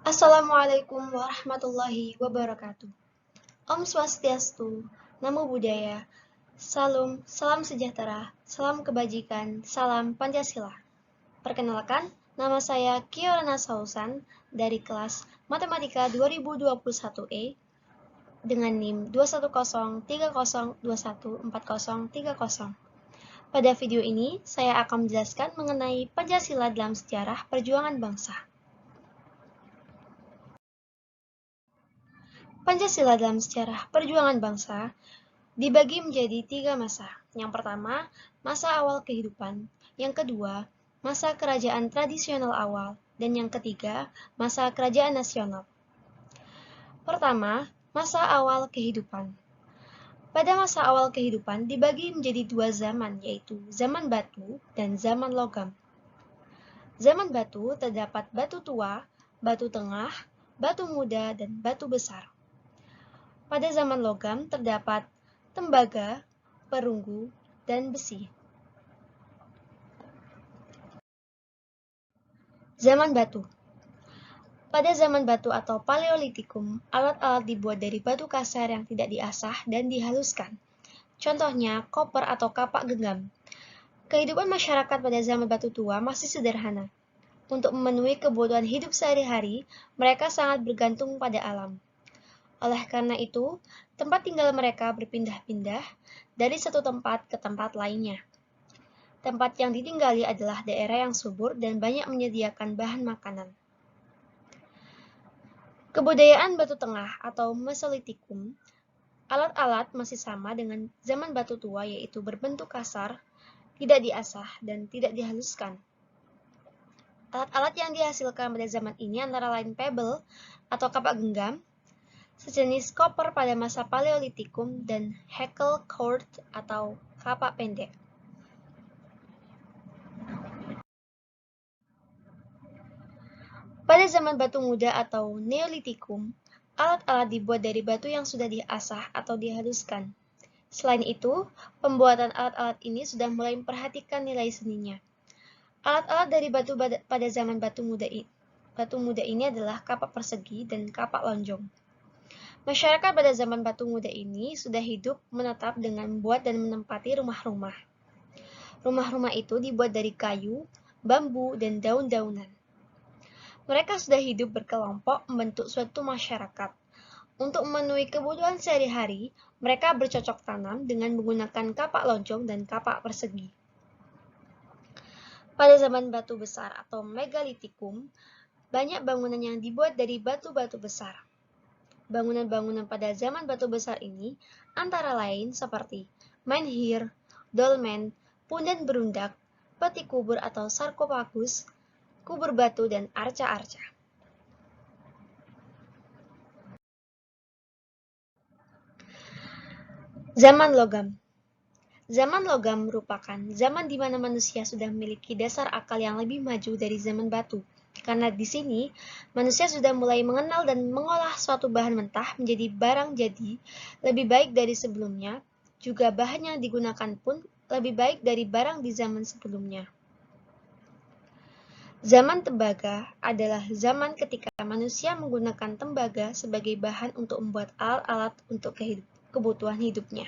Assalamualaikum warahmatullahi wabarakatuh. Om Swastiastu, Namo Buddhaya, salam sejahtera, salam kebajikan, salam Pancasila. Perkenalkan, nama saya Kiorana Sausan dari kelas Matematika 2021E dengan NIM 21030214030. Pada video ini, saya akan menjelaskan mengenai Pancasila dalam sejarah perjuangan bangsa. Pancasila dalam sejarah perjuangan bangsa dibagi menjadi 3 masa. Yang pertama, masa awal kehidupan. Yang kedua, masa kerajaan tradisional awal. Dan yang ketiga, masa kerajaan nasional. Pertama, masa awal kehidupan. Pada masa awal kehidupan dibagi menjadi 2 zaman, yaitu zaman batu dan zaman logam. Zaman batu terdapat batu tua, batu tengah, batu muda, dan batu besar. Pada zaman logam terdapat tembaga, perunggu, dan besi. Zaman batu. Pada zaman batu atau Paleolitikum, alat-alat dibuat dari batu kasar yang tidak diasah dan dihaluskan. Contohnya, koper atau kapak genggam. Kehidupan masyarakat pada zaman batu tua masih sederhana. Untuk memenuhi kebutuhan hidup sehari-hari, mereka sangat bergantung pada alam. Oleh karena itu, tempat tinggal mereka berpindah-pindah dari satu tempat ke tempat lainnya. Tempat yang ditinggali adalah daerah yang subur dan banyak menyediakan bahan makanan. Kebudayaan Batu Tengah atau Mesolitikum, alat-alat masih sama dengan zaman batu tua, yaitu berbentuk kasar, tidak diasah, dan tidak dihaluskan. Alat-alat yang dihasilkan pada zaman ini antara lain pebble atau kapak genggam, sejenis koper pada masa Paleolitikum, dan hackle cord atau kapak pendek. Pada zaman batu muda atau Neolitikum, alat-alat dibuat dari batu yang sudah diasah atau dihaluskan. Selain itu, pembuatan alat-alat ini sudah mulai memperhatikan nilai seninya. Alat-alat dari batu pada zaman batu muda ini adalah kapak persegi dan kapak lonjong. Masyarakat pada zaman batu muda ini sudah hidup menetap dengan membuat dan menempati rumah-rumah. Rumah-rumah itu dibuat dari kayu, bambu, dan daun-daunan. Mereka sudah hidup berkelompok membentuk suatu masyarakat. Untuk memenuhi kebutuhan sehari-hari, mereka bercocok tanam dengan menggunakan kapak lonjong dan kapak persegi. Pada zaman batu besar atau megalitikum, banyak bangunan yang dibuat dari batu-batu besar. Bangunan-bangunan pada zaman batu besar ini antara lain seperti menhir, dolmen, punden berundak, peti kubur atau sarkofagus, kubur batu, dan arca-arca. Zaman logam. Zaman logam merupakan zaman di mana manusia sudah memiliki dasar akal yang lebih maju dari zaman batu. Karena di sini, manusia sudah mulai mengenal dan mengolah suatu bahan mentah menjadi barang jadi lebih baik dari sebelumnya, juga bahan yang digunakan pun lebih baik dari barang di zaman sebelumnya. Zaman tembaga adalah zaman ketika manusia menggunakan tembaga sebagai bahan untuk membuat alat-alat untuk kebutuhan hidupnya.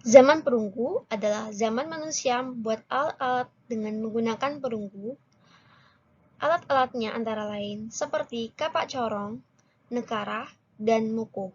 Zaman perunggu adalah zaman manusia membuat alat-alat dengan menggunakan perunggu. Alat-alatnya antara lain seperti kapak corong, nekara, dan muko.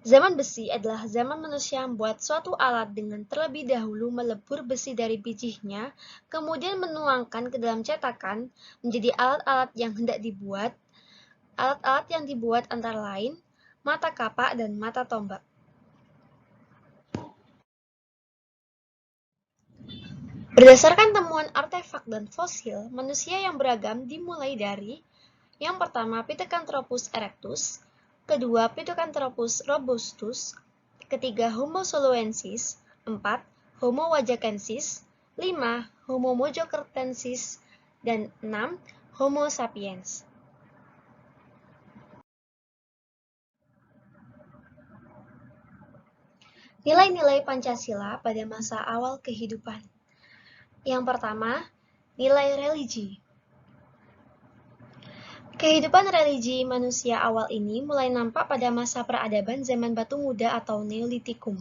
Zaman besi adalah zaman manusia membuat suatu alat dengan terlebih dahulu melebur besi dari bijinya, kemudian menuangkan ke dalam cetakan menjadi alat-alat yang hendak dibuat. Alat-alat yang dibuat antara lain mata kapak dan mata tombak. Berdasarkan temuan artefak dan fosil, manusia yang beragam dimulai dari yang pertama Pithecanthropus erectus, kedua Pithecanthropus robustus, ketiga Homo soloensis, 4 Homo wajakensis, 5 Homo mojokertensis, dan 6 Homo sapiens. Nilai-nilai Pancasila pada masa awal kehidupan. Yang pertama, nilai religi. Kehidupan religi manusia awal ini mulai nampak pada masa peradaban zaman batu muda atau Neolitikum.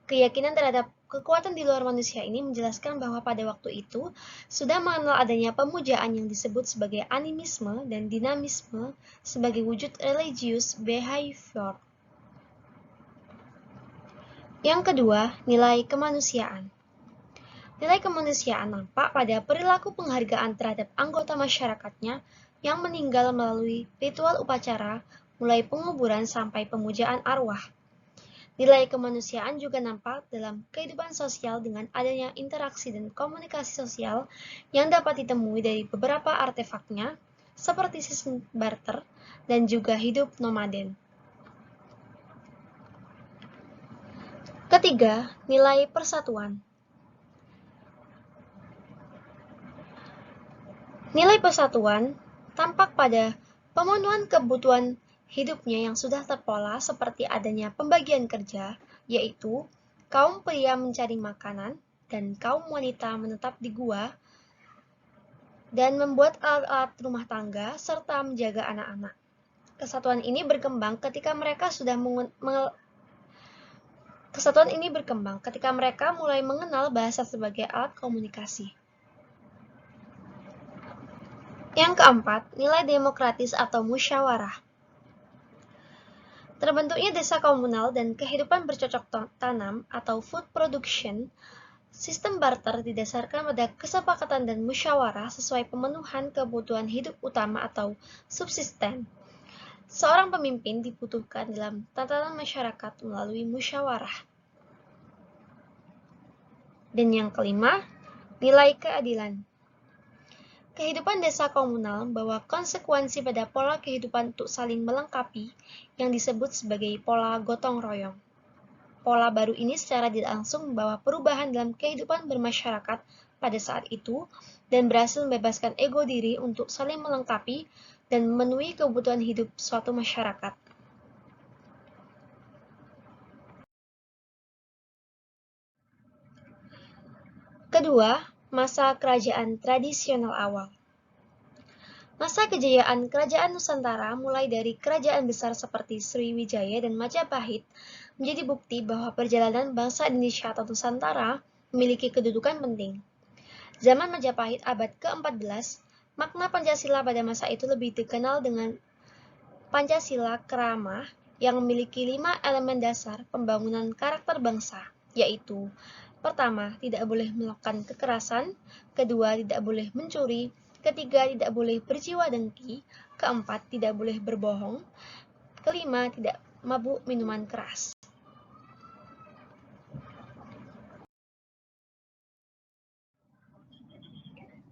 Keyakinan terhadap kekuatan di luar manusia ini menjelaskan bahwa pada waktu itu sudah mengenal adanya pemujaan yang disebut sebagai animisme dan dinamisme sebagai wujud religious behavior. Yang kedua, nilai kemanusiaan. Nilai kemanusiaan nampak pada perilaku penghargaan terhadap anggota masyarakatnya yang meninggal melalui ritual upacara, mulai penguburan sampai pemujaan arwah. Nilai kemanusiaan juga nampak dalam kehidupan sosial dengan adanya interaksi dan komunikasi sosial yang dapat ditemui dari beberapa artefaknya, seperti sistem barter dan juga hidup nomaden. Ketiga, nilai persatuan. Nilai persatuan tampak pada pemenuhan kebutuhan hidupnya yang sudah terpola seperti adanya pembagian kerja, yaitu kaum pria mencari makanan dan kaum wanita menetap di gua dan membuat alat-alat rumah tangga serta menjaga anak-anak. Kesatuan ini berkembang ketika mereka mulai mengenal bahasa sebagai alat komunikasi. Yang keempat, nilai demokratis atau musyawarah. Terbentuknya desa komunal dan kehidupan bercocok tanam atau food production, sistem barter didasarkan pada kesepakatan dan musyawarah sesuai pemenuhan kebutuhan hidup utama atau subsisten. Seorang pemimpin dibutuhkan dalam tatanan masyarakat melalui musyawarah. Dan yang kelima, nilai keadilan. Kehidupan desa komunal membawa konsekuensi pada pola kehidupan untuk saling melengkapi yang disebut sebagai pola gotong royong. Pola baru ini secara tidak langsung membawa perubahan dalam kehidupan bermasyarakat pada saat itu dan berhasil membebaskan ego diri untuk saling melengkapi dan memenuhi kebutuhan hidup suatu masyarakat. Kedua, masa kerajaan tradisional awal. Masa kejayaan kerajaan Nusantara mulai dari kerajaan besar seperti Sriwijaya dan Majapahit menjadi bukti bahwa perjalanan bangsa Indonesia atau Nusantara memiliki kedudukan penting. Zaman Majapahit abad ke-14, makna Pancasila pada masa itu lebih dikenal dengan Pancasila Krama yang memiliki 5 elemen dasar pembangunan karakter bangsa, yaitu pertama, tidak boleh melakukan kekerasan, kedua, tidak boleh mencuri, ketiga, tidak boleh berjiwa dengki, keempat, tidak boleh berbohong, kelima, tidak mabuk minuman keras.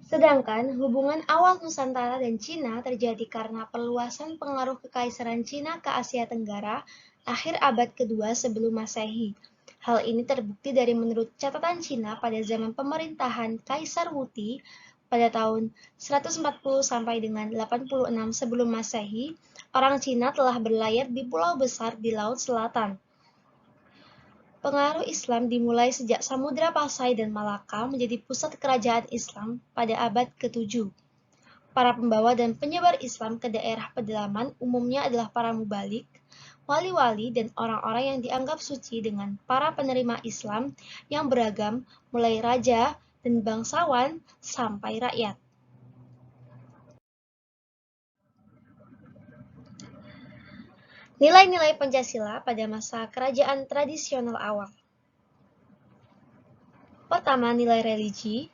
Sedangkan hubungan awal Nusantara dan Cina terjadi karena perluasan pengaruh Kekaisaran Cina ke Asia Tenggara akhir abad kedua sebelum Masehi. Hal ini terbukti dari menurut catatan Cina pada zaman pemerintahan Kaisar Wuti pada tahun 140 sampai dengan 86 sebelum Masehi, orang Cina telah berlayar di pulau besar di Laut Selatan. Pengaruh Islam dimulai sejak Samudra Pasai dan Malaka menjadi pusat kerajaan Islam pada abad ke-7. Para pembawa dan penyebar Islam ke daerah pedalaman umumnya adalah para mubalik, wali-wali, dan orang-orang yang dianggap suci dengan para penerima Islam yang beragam, mulai raja dan bangsawan sampai rakyat. Nilai-nilai Pancasila pada masa kerajaan tradisional awal. Pertama, nilai religi.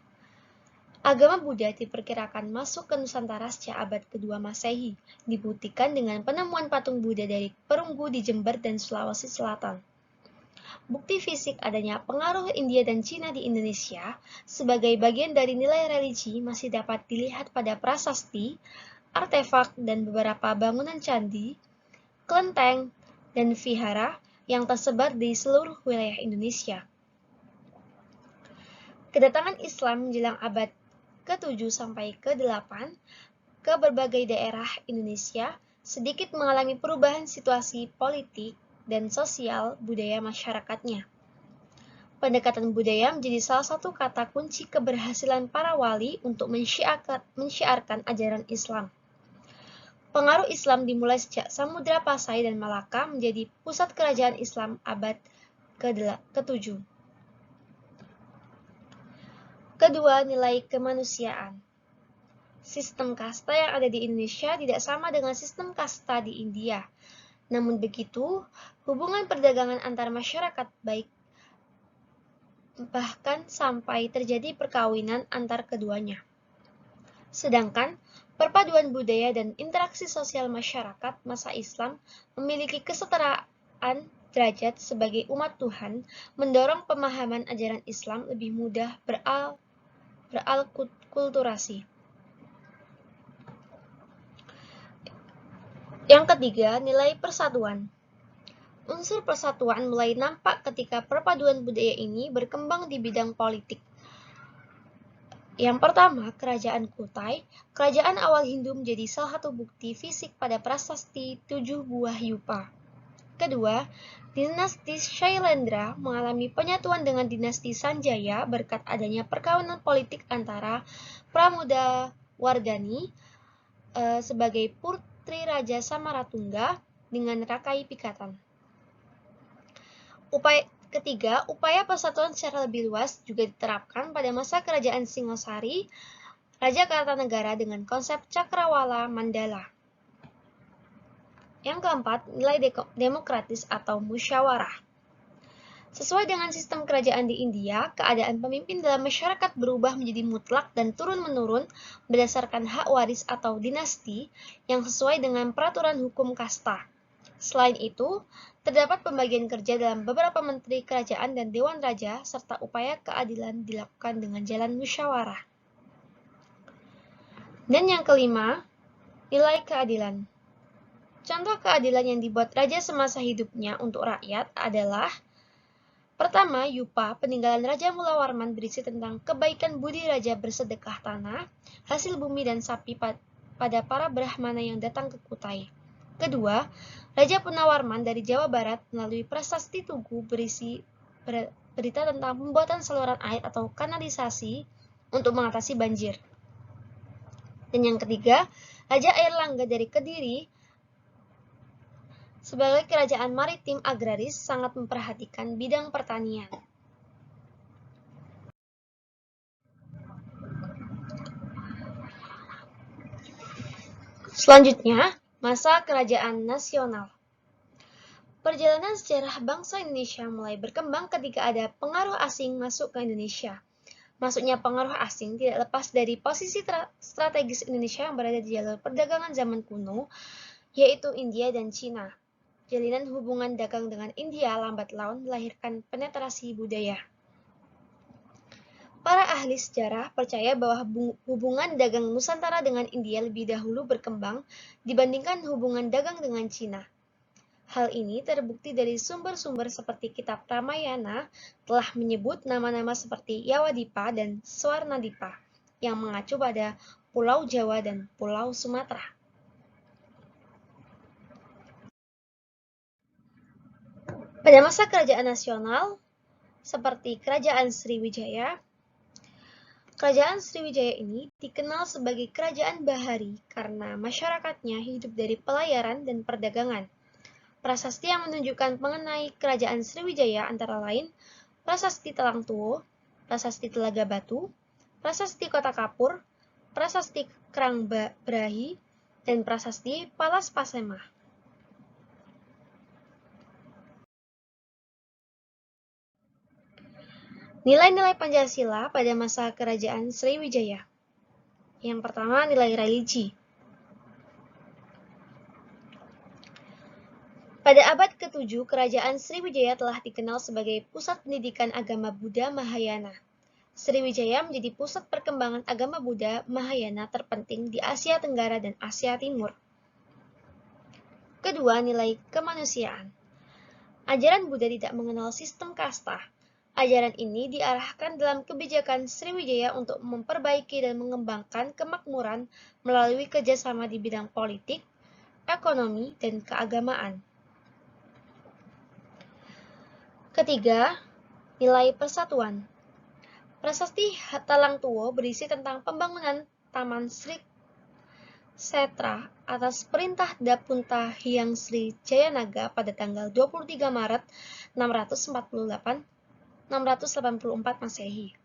Agama Buddha diperkirakan masuk ke Nusantara sejak abad kedua Masehi, dibuktikan dengan penemuan patung Buddha dari perunggu di Jember dan Sulawesi Selatan. Bukti fisik adanya pengaruh India dan Cina di Indonesia sebagai bagian dari nilai religi masih dapat dilihat pada prasasti, artefak, dan beberapa bangunan candi, kelenteng, dan vihara yang tersebar di seluruh wilayah Indonesia. Kedatangan Islam menjelang abad ke-7 sampai ke-8 ke berbagai daerah Indonesia sedikit mengalami perubahan situasi politik dan sosial budaya masyarakatnya. Pendekatan budaya menjadi salah satu kata kunci keberhasilan para wali untuk mensyiarkan ajaran Islam. Pengaruh Islam dimulai sejak Samudra Pasai dan Malaka menjadi pusat kerajaan Islam abad ke-7. Kedua, nilai kemanusiaan. Sistem kasta yang ada di Indonesia tidak sama dengan sistem kasta di India. Namun begitu, hubungan perdagangan antar masyarakat baik bahkan sampai terjadi perkawinan antar keduanya. Sedangkan perpaduan budaya dan interaksi sosial masyarakat masa Islam memiliki kesetaraan derajat sebagai umat Tuhan, mendorong pemahaman ajaran Islam lebih mudah beralkulturasi. Yang ketiga, nilai persatuan. Unsur persatuan mulai nampak ketika perpaduan budaya ini berkembang di bidang politik. Yang pertama, Kerajaan Kutai. Kerajaan awal Hindu menjadi salah satu bukti fisik pada prasasti 7 buah yupa. Kedua, dinasti Shailendra mengalami penyatuan dengan dinasti Sanjaya berkat adanya perkawinan politik antara Pramodawardhani sebagai putri Raja Samaratungga dengan Rakai Pikatan. Ketiga, upaya persatuan secara lebih luas juga diterapkan pada masa Kerajaan Singosari, Raja Kartanegara dengan konsep Cakrawala Mandala. Yang keempat, nilai demokratis atau musyawarah. Sesuai dengan sistem kerajaan di India, keadaan pemimpin dalam masyarakat berubah menjadi mutlak dan turun-menurun berdasarkan hak waris atau dinasti yang sesuai dengan peraturan hukum kasta. Selain itu, terdapat pembagian kerja dalam beberapa menteri kerajaan dan dewan raja, serta upaya keadilan dilakukan dengan jalan musyawarah. Dan yang kelima, nilai keadilan. Contoh keadilan yang dibuat raja semasa hidupnya untuk rakyat adalah: pertama, Yupa, peninggalan Raja Mulawarman berisi tentang kebaikan budi raja bersedekah tanah, hasil bumi dan sapi pada para Brahmana yang datang ke Kutai. Kedua, Raja Punawarman dari Jawa Barat melalui prasasti Tugu berisi berita tentang pembuatan saluran air atau kanalisasi untuk mengatasi banjir. Dan yang ketiga, Raja Airlangga dari Kediri sebagai kerajaan maritim agraris sangat memperhatikan bidang pertanian. Selanjutnya, masa kerajaan nasional. Perjalanan sejarah bangsa Indonesia mulai berkembang ketika ada pengaruh asing masuk ke Indonesia. Masuknya pengaruh asing tidak lepas dari posisi strategis Indonesia yang berada di jalur perdagangan zaman kuno, yaitu India dan Cina. Jalinan hubungan dagang dengan India lambat laun melahirkan penetrasi budaya. Para ahli sejarah percaya bahwa hubungan dagang Nusantara dengan India lebih dahulu berkembang dibandingkan hubungan dagang dengan Cina. Hal ini terbukti dari sumber-sumber seperti kitab Ramayana telah menyebut nama-nama seperti Yawadipa dan Swarnadipa yang mengacu pada Pulau Jawa dan Pulau Sumatera. Pada masa kerajaan nasional, seperti Kerajaan Sriwijaya, Kerajaan Sriwijaya ini dikenal sebagai kerajaan bahari karena masyarakatnya hidup dari pelayaran dan perdagangan. Prasasti yang menunjukkan mengenai Kerajaan Sriwijaya antara lain Prasasti Talang Tuo, Prasasti Telaga Batu, Prasasti Kota Kapur, Prasasti Kerang Brahi, dan Prasasti Palas Pasema. Nilai-nilai Pancasila pada masa Kerajaan Sriwijaya. Yang pertama, nilai religi. Pada abad ke-7, Kerajaan Sriwijaya telah dikenal sebagai pusat pendidikan agama Buddha Mahayana. Sriwijaya menjadi pusat perkembangan agama Buddha Mahayana terpenting di Asia Tenggara dan Asia Timur. Kedua, nilai kemanusiaan. Ajaran Buddha tidak mengenal sistem kasta. Ajaran ini diarahkan dalam kebijakan Sriwijaya untuk memperbaiki dan mengembangkan kemakmuran melalui kerjasama di bidang politik, ekonomi, dan keagamaan. Ketiga, Nilai persatuan. Prasasti Talang Tuo berisi tentang pembangunan Taman Sri Setra atas perintah Dapunta Hyang Sri Jayanaga pada tanggal 23 Maret 684 Masehi.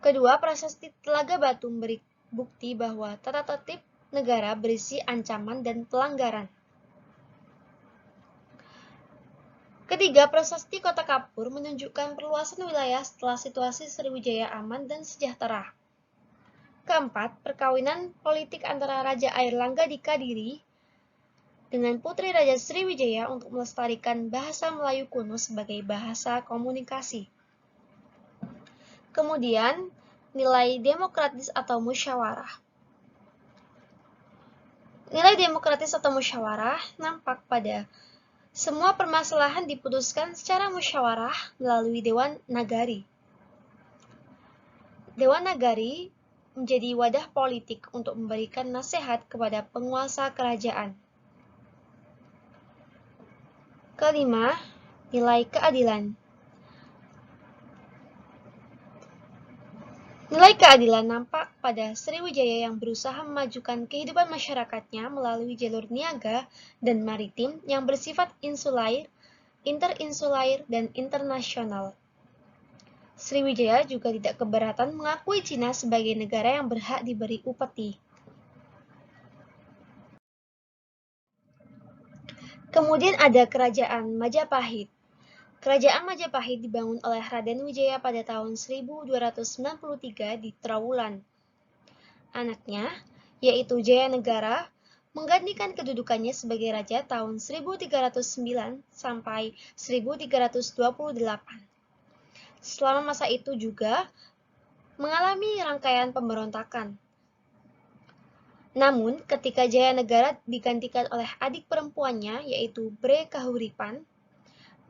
Kedua, prasasti Telaga Batu memberi bukti bahwa tata tertib negara berisi ancaman dan pelanggaran. Ketiga, prasasti Kota Kapur menunjukkan perluasan wilayah setelah situasi Sriwijaya aman dan sejahtera. Keempat, perkawinan politik antara Raja Airlangga di Kadiri dengan Putri Raja Sriwijaya untuk melestarikan bahasa Melayu kuno sebagai bahasa komunikasi. Kemudian, nilai demokratis atau musyawarah. Nilai demokratis atau musyawarah nampak pada semua permasalahan diputuskan secara musyawarah melalui Dewan Nagari. Dewan Nagari menjadi wadah politik untuk memberikan nasihat kepada penguasa kerajaan. Kelima, nilai keadilan. Nilai keadilan nampak pada Sriwijaya yang berusaha memajukan kehidupan masyarakatnya melalui jalur niaga dan maritim yang bersifat insulair, interinsulair, dan internasional. Sriwijaya juga tidak keberatan mengakui Cina sebagai negara yang berhak diberi upeti. Kemudian ada Kerajaan Majapahit. Kerajaan Majapahit dibangun oleh Raden Wijaya pada tahun 1293 di Trowulan. Anaknya, yaitu Jayanegara, menggantikan kedudukannya sebagai raja tahun 1309 sampai 1328. Selama masa itu juga mengalami rangkaian pemberontakan. Namun, ketika Jayanegara digantikan oleh adik perempuannya, yaitu Bre Kahuripan,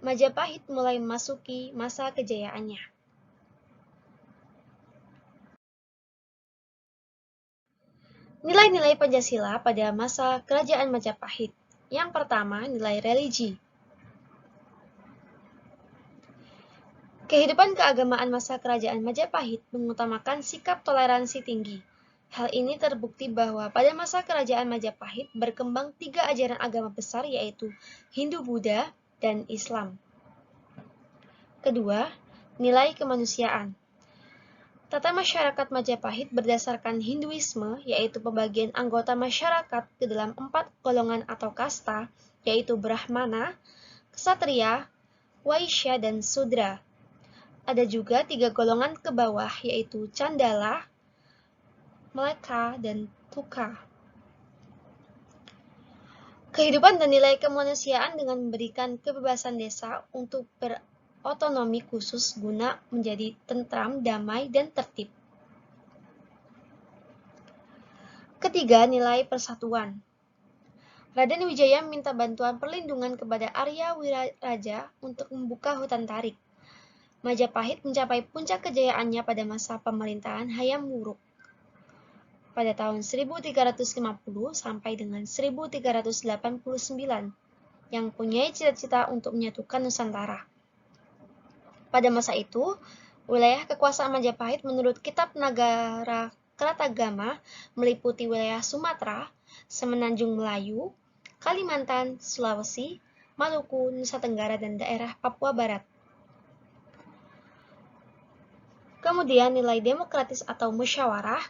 Majapahit mulai memasuki masa kejayaannya. Nilai-nilai Pancasila pada masa Kerajaan Majapahit. Yang pertama, nilai religi. Kehidupan keagamaan masa Kerajaan Majapahit mengutamakan sikap toleransi tinggi. Hal ini terbukti bahwa pada masa Kerajaan Majapahit berkembang 3 ajaran agama besar yaitu Hindu-Buddha dan Islam. Kedua, nilai kemanusiaan. Tata masyarakat Majapahit berdasarkan Hinduisme, yaitu pembagian anggota masyarakat ke dalam 4 golongan atau kasta, yaitu Brahmana, Ksatria, Waisya, dan Sudra. Ada juga 3 golongan ke bawah, yaitu Candala, Meleka, dan Tuka. Kehidupan dan nilai kemanusiaan dengan memberikan kebebasan desa untuk berotonomi khusus guna menjadi tentram, damai, dan tertib. Ketiga, nilai persatuan. Raden Wijaya minta bantuan perlindungan kepada Arya Wiraja untuk membuka hutan tarik. Majapahit mencapai puncak kejayaannya pada masa pemerintahan Hayam Wuruk pada tahun 1350 sampai dengan 1389 yang punya cita-cita untuk menyatukan Nusantara. Pada masa itu, wilayah kekuasaan Majapahit menurut Kitab Nagara Kratagama meliputi wilayah Sumatera, Semenanjung Melayu, Kalimantan, Sulawesi, Maluku, Nusa Tenggara, dan daerah Papua Barat. Kemudian nilai demokratis atau musyawarah.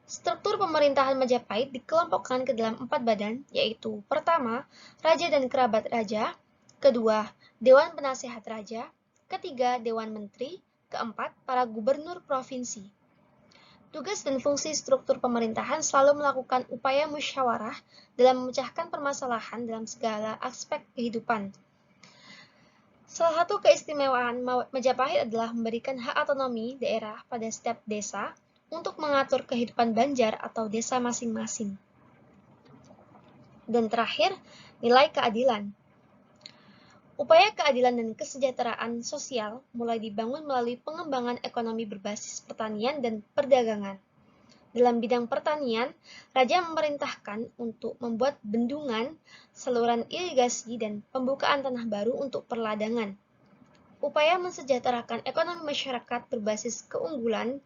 Struktur pemerintahan Majapahit dikelompokkan ke dalam 4 badan, yaitu pertama, Raja dan Kerabat Raja, kedua, Dewan Penasehat Raja, ketiga, Dewan Menteri, keempat, para gubernur provinsi. Tugas dan fungsi struktur pemerintahan selalu melakukan upaya musyawarah dalam memecahkan permasalahan dalam segala aspek kehidupan. Salah satu keistimewaan Majapahit adalah memberikan hak otonomi daerah pada setiap desa untuk mengatur kehidupan banjar atau desa masing-masing. Dan terakhir, nilai keadilan. Upaya keadilan dan kesejahteraan sosial mulai dibangun melalui pengembangan ekonomi berbasis pertanian dan perdagangan. Dalam bidang pertanian, Raja memerintahkan untuk membuat bendungan, saluran irigasi, dan pembukaan tanah baru untuk perladangan. Upaya mensejahterakan ekonomi masyarakat berbasis keunggulan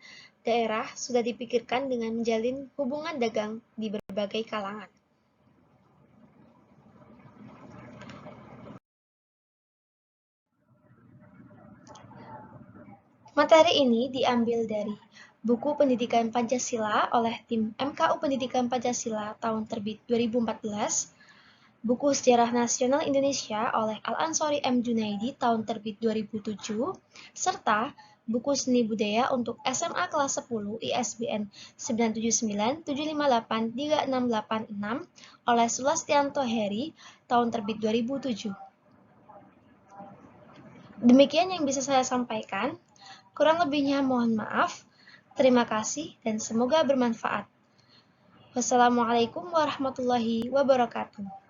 daerah sudah dipikirkan dengan menjalin hubungan dagang di berbagai kalangan. Materi ini diambil dari buku Pendidikan Pancasila oleh tim MKU Pendidikan Pancasila tahun terbit 2014, buku Sejarah Nasional Indonesia oleh Al-Ansori M. Junaidi tahun terbit 2007, serta buku Seni Budaya untuk SMA kelas 10 ISBN 979758366 oleh Sulastianto Heri tahun terbit 2007. Demikian yang bisa saya sampaikan. Kurang lebihnya mohon maaf. Terima kasih dan semoga bermanfaat. Wassalamualaikum warahmatullahi wabarakatuh.